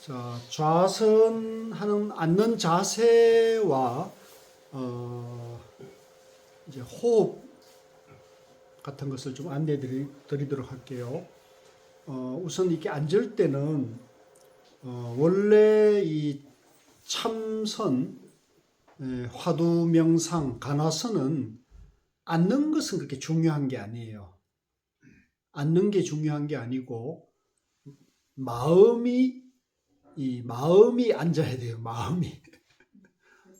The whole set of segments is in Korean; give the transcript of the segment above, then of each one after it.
자, 좌선하는 앉는 자세와 이제 호흡 같은 것을 좀 안내해 드리도록 할게요. 우선 이렇게 앉을 때는 원래 이 참선, 화두 명상, 간화선은 앉는 것은 그렇게 중요한 게 아니에요. 앉는 게 중요한 게 아니고 마음이 앉아야 돼요.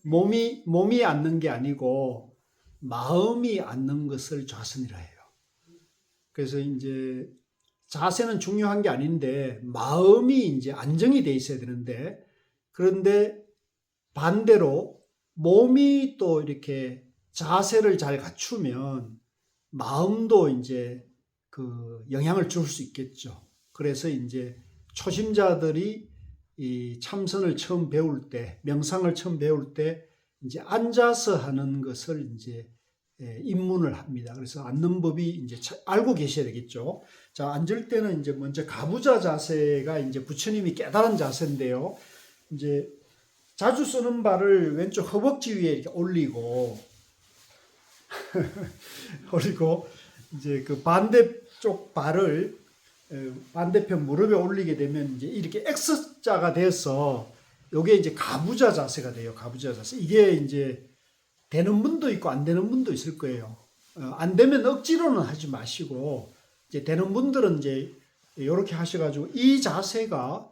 몸이 앉는 게 아니고 마음이 앉는 것을 좌선이라 해요. 그래서 이제 자세는 중요한 게 아닌데 마음이 이제 안정이 돼 있어야 되는데, 그런데 반대로 몸이 또 이렇게 자세를 잘 갖추면 마음도 이제 그 영향을 줄 수 있겠죠. 그래서 이제 초심자들이 이 참선을 처음 배울 때, 명상을 처음 배울 때 이제 앉아서 하는 것을 이제 입문을 합니다. 그래서 앉는 법이 이제 알고 계셔야 되겠죠. 자, 앉을 때는 이제 먼저 가부좌 자세가 이제 부처님이 깨달은 자세인데요. 이제 자주 쓰는 발을 왼쪽 허벅지 위에 이렇게 올리고 이제 그 반대쪽 발을 반대편 무릎에 올리게 되면 이제 이렇게 X자가 돼서 요게 이제 가부좌 자세가 돼요. 가부좌 자세. 이게 이제 되는 분도 있고 안 되는 분도 있을 거예요. 안 되면 억지로는 하지 마시고, 이제 되는 분들은 이제 이렇게 하셔가지고 이 자세가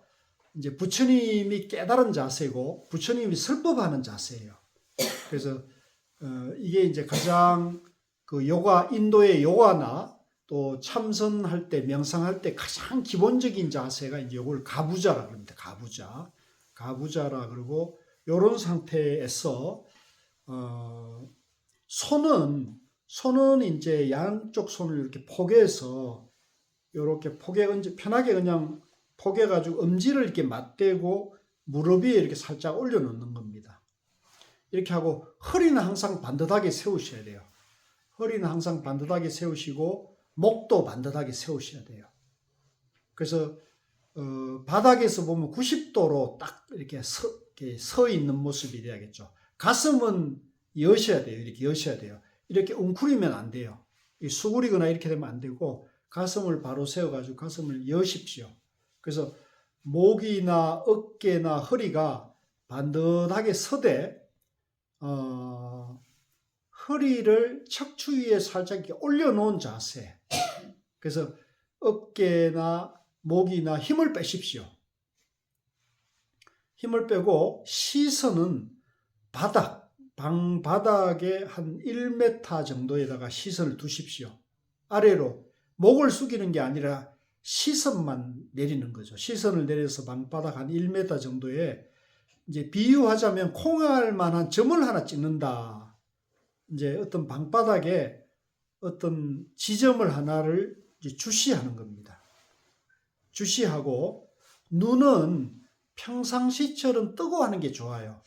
이제 부처님이 깨달은 자세고 부처님이 설법하는 자세예요. 그래서 이게 이제 가장 그 요가, 인도의 요가나 또 참선할 때, 명상할 때 가장 기본적인 자세가 이제 요걸 가부좌라 그럽니다. 가부좌라 그러고, 요런 상태에서 손은 이제 양쪽 손을 이렇게 포개서 이렇게 편하게 그냥 포개가지고 엄지를 이렇게 맞대고 무릎 위에 이렇게 살짝 올려놓는 겁니다. 이렇게 하고 허리는 항상 반듯하게 세우셔야 돼요. 허리는 항상 반듯하게 세우시고 목도 반듯하게 세우셔야 돼요. 그래서 바닥에서 보면 90도로 딱 이렇게 서 있는 모습이 돼야겠죠. 가슴은 여셔야 돼요. 이렇게 여셔야 돼요. 이렇게 웅크리면 안 돼요. 수그리거나 이렇게 되면 안 되고 가슴을 바로 세워가지고 가슴을 여십시오. 그래서 목이나 어깨나 허리가 반듯하게 서되 허리를 척추 위에 살짝 이렇게 올려놓은 자세. 그래서 어깨나 목이나 힘을 빼십시오. 힘을 빼고 시선은 방 바닥에 한 1m 정도에다가 시선을 두십시오. 아래로 목을 숙이는 게 아니라 시선만 내리는 거죠. 시선을 내려서 방바닥 한 1m 정도에, 이제 비유하자면 콩알만한 점을 하나 찍는다. 이제 어떤 방바닥에 어떤 지점을 하나를 이제 주시하는 겁니다. 주시하고 눈은 평상시처럼 뜨고 하는 게 좋아요.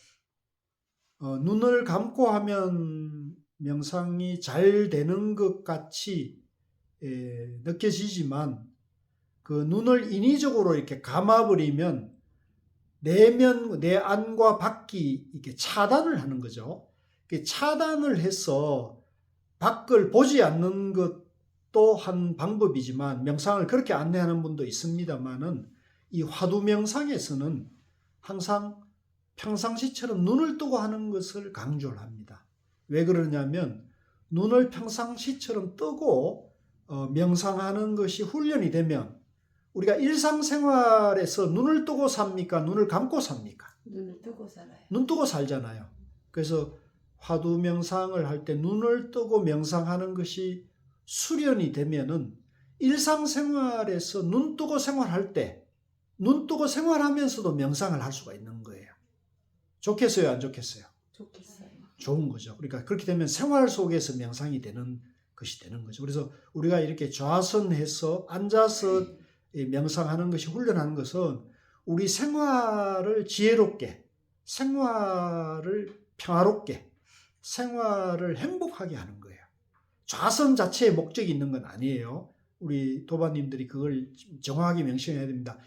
눈을 감고 하면 명상이 잘 되는 것 같이 느껴지지만 그 눈을 인위적으로 이렇게 감아버리면 내 안과 밖이 이렇게 차단을 하는 거죠. 차단을 해서 밖을 보지 않는 것도 한 방법이지만 명상을 그렇게 안내하는 분도 있습니다만은, 이 화두 명상에서는 항상 평상시처럼 눈을 뜨고 하는 것을 강조를 합니다. 왜 그러냐면 눈을 평상시처럼 뜨고 명상하는 것이 훈련이 되면, 우리가 일상생활에서 눈을 뜨고 삽니까? 눈을 감고 삽니까? 눈을 뜨고 살아요. 눈 뜨고 살잖아요. 그래서 화두 명상을 할 때 눈을 뜨고 명상하는 것이 수련이 되면은 일상생활에서 눈 뜨고 생활할 때, 눈 뜨고 생활하면서도 명상을 할 수가 있는 거예요. 좋겠어요, 안 좋겠어요? 좋겠어요. 좋은 거죠. 그러니까 그렇게 되면 생활 속에서 명상이 되는 것이 되는 거죠. 그래서 우리가 이렇게 좌선해서 앉아서 명상하는 것이, 훈련하는 것은 우리 생활을 지혜롭게, 생활을 평화롭게, 생활을 행복하게 하는 거예요. 좌선 자체에 목적이 있는 건 아니에요. 우리 도반님들이 그걸 정확하게 명심해야 됩니다.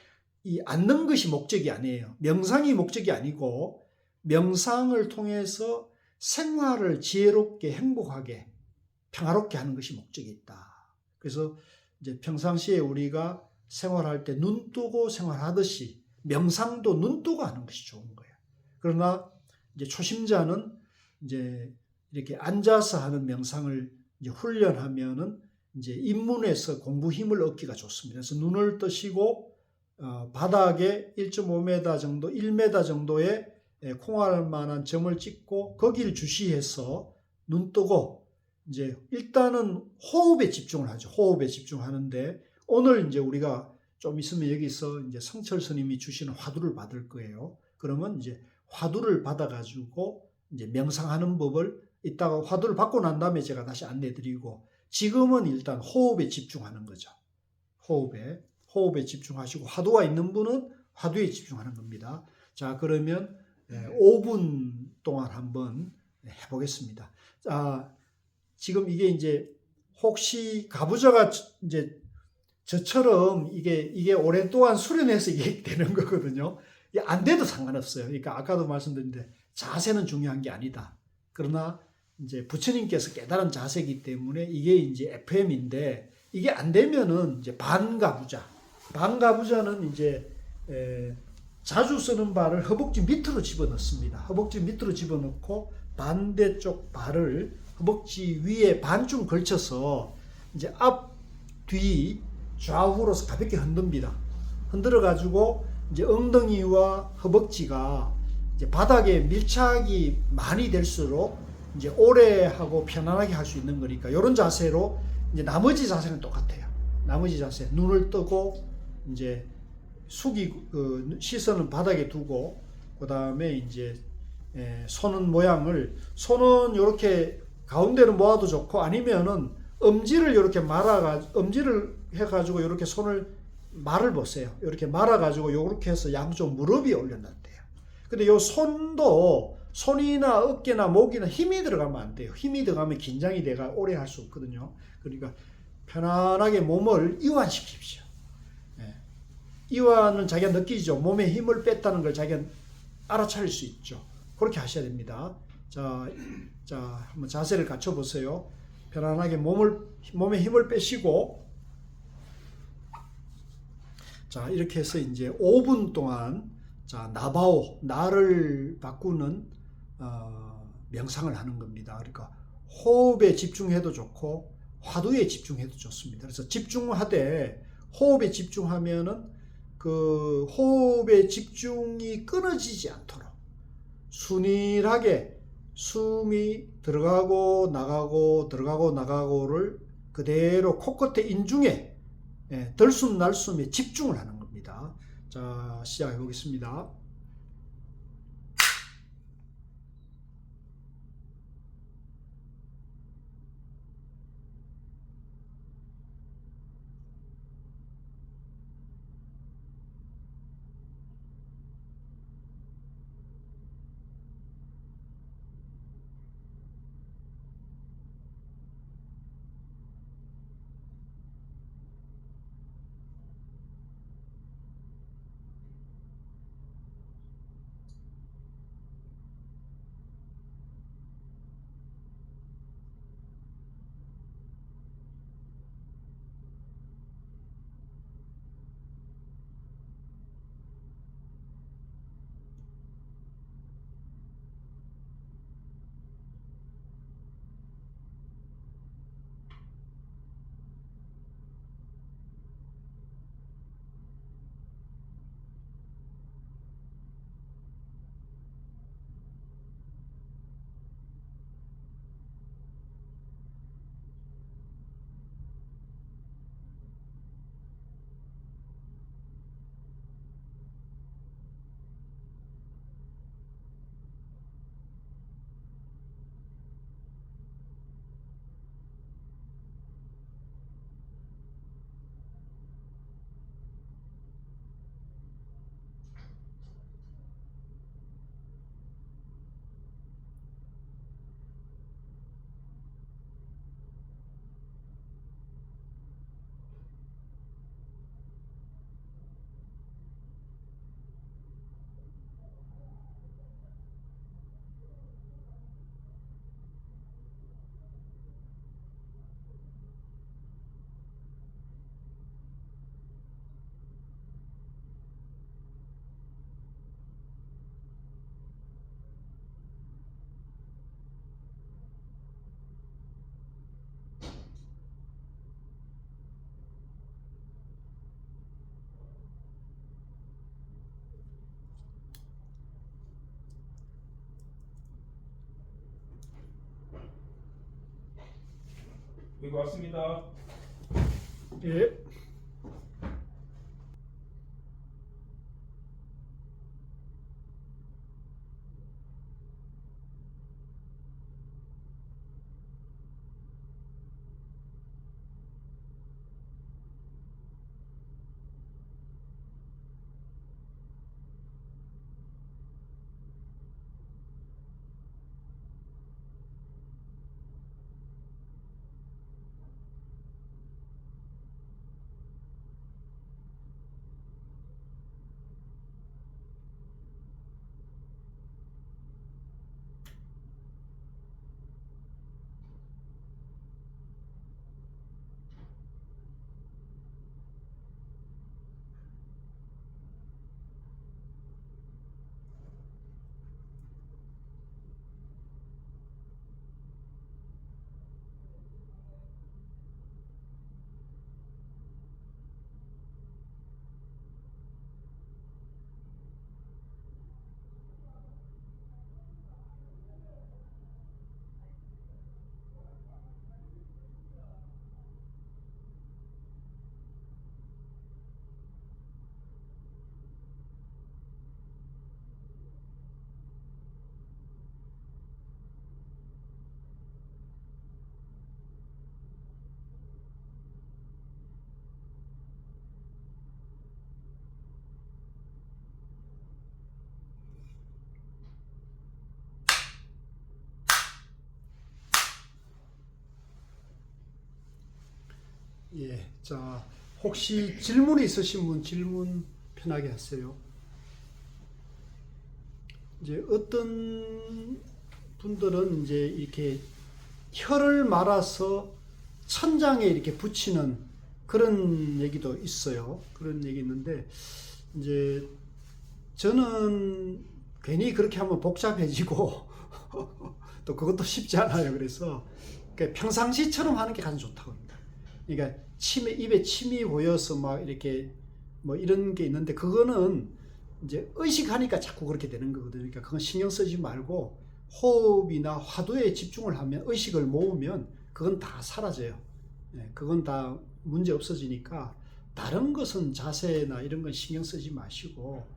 이 앉는 것이 목적이 아니에요. 명상이 목적이 아니고 명상을 통해서 생활을 지혜롭게 행복하게 평화롭게 하는 것이 목적이 있다. 그래서 이제 평상시에 우리가 생활할 때 눈 뜨고 생활하듯이 명상도 눈 뜨고 하는 것이 좋은 거예요. 그러나 이제 초심자는 이제 이렇게 앉아서 하는 명상을 이제 훈련하면은 이제 입문에서 공부 힘을 얻기가 좋습니다. 그래서 눈을 뜨시고 바닥에 1.5m 정도, 1m 정도의 콩알 만한 점을 찍고 거기를 주시해서 눈 뜨고 이제 일단은 호흡에 집중을 하죠. 호흡에 집중하는데 오늘 이제 우리가 좀 있으면 여기서 이제 성철 스님이 주시는 화두를 받을 거예요. 그러면 이제 화두를 받아가지고 이제 명상하는 법을 이따가 화두를 받고 난 다음에 제가 다시 안내드리고 지금은 일단 호흡에 집중하는 거죠. 호흡에 집중하시고 화두가 있는 분은 화두에 집중하는 겁니다. 자, 그러면 5분 동안 한번 해보겠습니다. 자, 지금 이게 이제 혹시 가부좌가 이제 저처럼 이게 오랫동안 수련해서 이게 되는 거거든요. 이게 안 돼도 상관없어요. 그러니까 아까도 말씀드렸는데 자세는 중요한 게 아니다. 그러나 이제 부처님께서 깨달은 자세이기 때문에 이게 이제 FM인데 이게 안 되면은 이제 반가부좌는 이제 자주 쓰는 발을 허벅지 밑으로 집어넣습니다. 허벅지 밑으로 집어넣고 반대쪽 발을 허벅지 위에 반쯤 걸쳐서 이제 앞, 뒤, 좌우로서 가볍게 흔듭니다. 흔들어 가지고 이제 엉덩이와 허벅지가 이제 바닥에 밀착이 많이 될수록 이제 오래 하고 편안하게 할 수 있는 거니까 이런 자세로 이제 나머지 자세는 똑같아요. 나머지 자세 눈을 뜨고 이제 시선은 바닥에 두고 그 다음에 이제 손은 손은 이렇게 가운데로 모아도 좋고 아니면은 엄지를 이렇게 엄지를 해가지고 이렇게 손을 말을 보세요. 이렇게 말아가지고 이렇게 해서 양쪽 무릎 위에 올려놨대요. 근데 요 손이나 어깨나 목이나 힘이 들어가면 안 돼요. 힘이 들어가면 긴장이 돼가 오래 할 수 없거든요. 그러니까 편안하게 몸을 이완시키십시오. 이완은 자기가 느끼죠. 몸에 힘을 뺐다는 걸 자기가 알아차릴 수 있죠. 그렇게 하셔야 됩니다. 자, 한번 자세를 갖춰 보세요. 편안하게 몸에 힘을 빼시고, 자, 이렇게 해서 이제 5분 동안, 자, 나를 바꾸는, 명상을 하는 겁니다. 그러니까 호흡에 집중해도 좋고, 화두에 집중해도 좋습니다. 그래서 집중하되, 호흡에 집중하면은 그 호흡의 집중이 끊어지지 않도록 순일하게 숨이 들어가고 나가고를 그대로 코끝에 인중에 들숨 날숨에 집중을 하는 겁니다. 자, 시작해 보겠습니다. 여기 왔습니다. 예. 예, 자, 혹시 질문이 있으신 분 질문 편하게 하세요. 이제 어떤 분들은 이제 이렇게 혀를 말아서 천장에 이렇게 붙이는 그런 얘기도 있어요. 그런 얘기 있는데 이제 저는 괜히 그렇게 하면 복잡해지고 또 그것도 쉽지 않아요. 그래서 평상시처럼 하는 게 가장 좋다고 합니다. 그러니까 입에 침이 고여서 막 이렇게 뭐 이런 게 있는데 그거는 이제 의식하니까 자꾸 그렇게 되는 거거든요. 그러니까 그건 신경 쓰지 말고 호흡이나 화두에 집중을 하면 의식을 모으면 그건 다 사라져요. 그건 다 문제 없어지니까 다른 것은 자세나 이런 건 신경 쓰지 마시고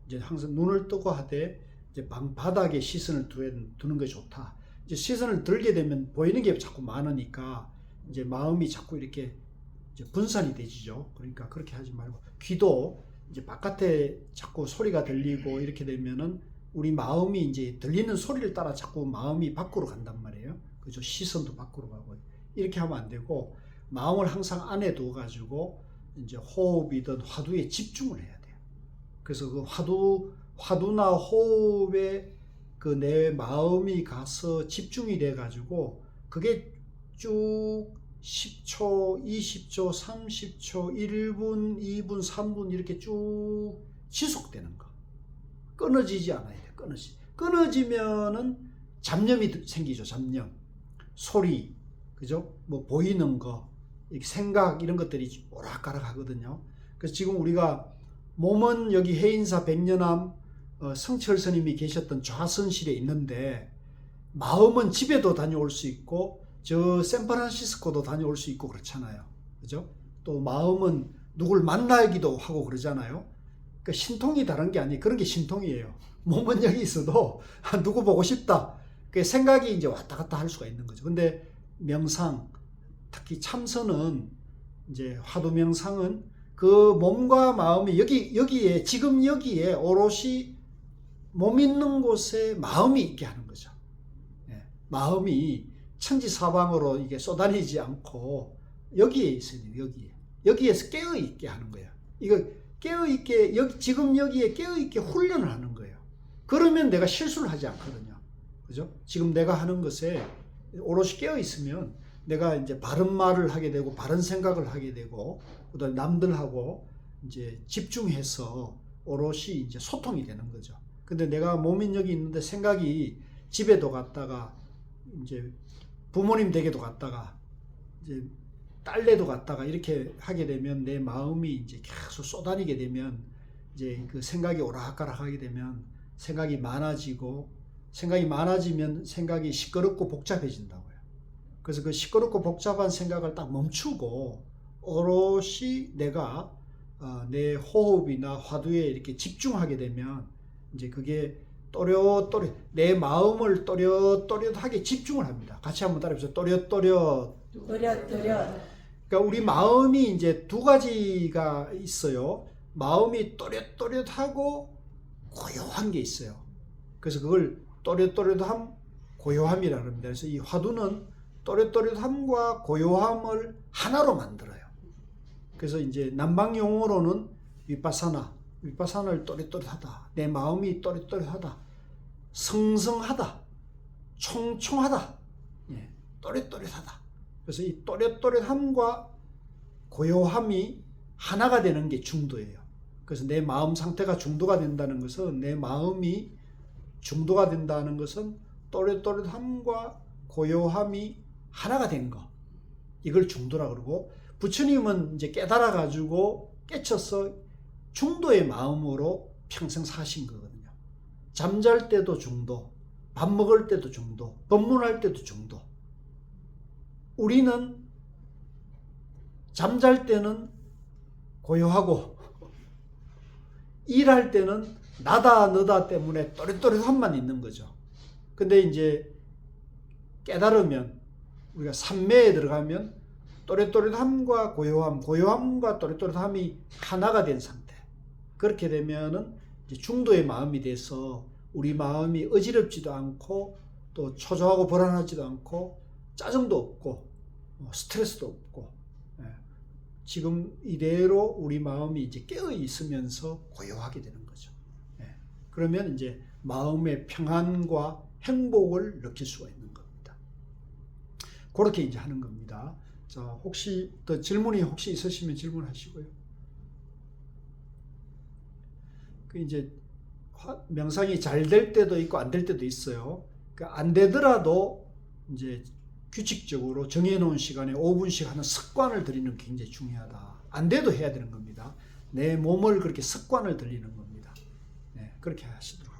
이제 항상 눈을 뜨고 하되 이제 방 바닥에 시선을 두는 게 좋다. 이제 시선을 들게 되면 보이는 게 자꾸 많으니까 이제 마음이 자꾸 이렇게 이제 분산이 되지죠. 그러니까 그렇게 하지 말고 귀도 이제 바깥에 자꾸 소리가 들리고 이렇게 되면은 우리 마음이 이제 들리는 소리를 따라 자꾸 마음이 밖으로 간단 말이에요. 그죠? 시선도 밖으로 가고 이렇게 하면 안 되고 마음을 항상 안에 두어 가지고 이제 호흡이든 화두에 집중을 해야 돼요. 그래서 그 화두나 호흡에 그 내 마음이 가서 집중이 돼 가지고 그게 쭉 10초, 20초, 30초, 1분, 2분, 3분 이렇게 쭉 지속되는 거. 끊어지지 않아야 돼요. 끊어지면은 잡념이 생기죠. 잡념. 소리, 그죠? 뭐 보이는 거, 생각 이런 것들이 오락가락 하거든요. 그래서 지금 우리가 몸은 여기 해인사 백년암 성철 스님이 계셨던 좌선실에 있는데 마음은 집에도 다녀올 수 있고 저 샌프란시스코도 다녀올 수 있고 그렇잖아요. 그죠? 또 마음은 누굴 만나기도 하고 그러잖아요. 그러니까 신통이 다른 게 아니에요. 그런 게 신통이에요. 몸은 여기 있어도 누구 보고 싶다. 그 생각이 이제 왔다 갔다 할 수가 있는 거죠. 근데 명상, 특히 참선은 이제 화두 명상은 그 몸과 마음이 여기에 지금 여기에 오롯이 몸 있는 곳에 마음이 있게 하는 거죠. 마음이 천지사방으로 이게 쏟아내지 않고 여기에 있어요. 여기에서 깨어 있게 하는 거예요. 이거 깨어 있게 지금 여기에 깨어 있게 훈련을 하는 거예요. 그러면 내가 실수를 하지 않거든요. 그죠? 지금 내가 하는 것에 오롯이 깨어 있으면 내가 이제 바른 말을 하게 되고 바른 생각을 하게 되고 그다음에 남들하고 이제 집중해서 오롯이 이제 소통이 되는 거죠. 근데 내가 몸인 여기 있는데 생각이 집에도 갔다가 이제 부모님 댁에도 갔다가 이제 딸네도 갔다가 이렇게 하게 되면 내 마음이 이제 계속 쏟아내게 되면 이제 그 생각이 오락가락 하게 되면 생각이 많아지고 생각이 많아지면 생각이 시끄럽고 복잡해진다고요. 그래서 그 시끄럽고 복잡한 생각을 딱 멈추고 오롯이 내가 내 호흡이나 화두에 이렇게 집중하게 되면 이제 그게 또렷또렷 내 마음을 또렷또렷하게 집중을 합니다. 같이 한번 따라해보세요. 또렷또렷. 또렷또렷. 그러니까 우리 마음이 이제 두 가지가 있어요. 마음이 또렷또렷하고 고요한 게 있어요. 그래서 그걸 또렷또렷함, 고요함이라 합니다. 그래서 이 화두는 또렷또렷함과 고요함을 하나로 만들어요. 그래서 이제 남방 용어로는 위파사나를 또렷또렷하다. 내 마음이 또렷또렷하다. 성성하다. 총총하다. 예, 또렷또렷하다. 그래서 이 또렷또렷함과 고요함이 하나가 되는 게 중도예요. 그래서 내 마음 상태가 중도가 된다는 것은 내 마음이 중도가 된다는 것은 또렷또렷함과 고요함이 하나가 된 거. 이걸 중도라 그러고 부처님은 이제 깨달아 가지고 깨쳐서 중도의 마음으로 평생 사신 거거든요. 잠잘 때도 중도, 밥 먹을 때도 중도, 법문할 때도 중도. 우리는 잠잘 때는 고요하고 일할 때는 나다 너다 때문에 또렷또렷함만 있는 거죠. 근데 이제 깨달으면 우리가 삼매에 들어가면 또렷또렷함과 고요함, 고요함과 또렷또렷함이 하나가 된 상태. 그렇게 되면은 이제 중도의 마음이 돼서 우리 마음이 어지럽지도 않고 또 초조하고 불안하지도 않고 짜증도 없고 스트레스도 없고 지금 이대로 우리 마음이 이제 깨어 있으면서 고요하게 되는 거죠. 그러면 이제 마음의 평안과 행복을 느낄 수가 있는 겁니다. 그렇게 이제 하는 겁니다. 자, 혹시 더 질문이 혹시 있으시면 질문하시고요. 그 이제 명상이 잘 될 때도 있고 안 될 때도 있어요. 그러니까 안 되더라도 이제 규칙적으로 정해놓은 시간에 5분씩 하는 습관을 들이는 게 굉장히 중요하다. 안 돼도 해야 되는 겁니다. 내 몸을 그렇게 습관을 들이는 겁니다. 네, 그렇게 하시도록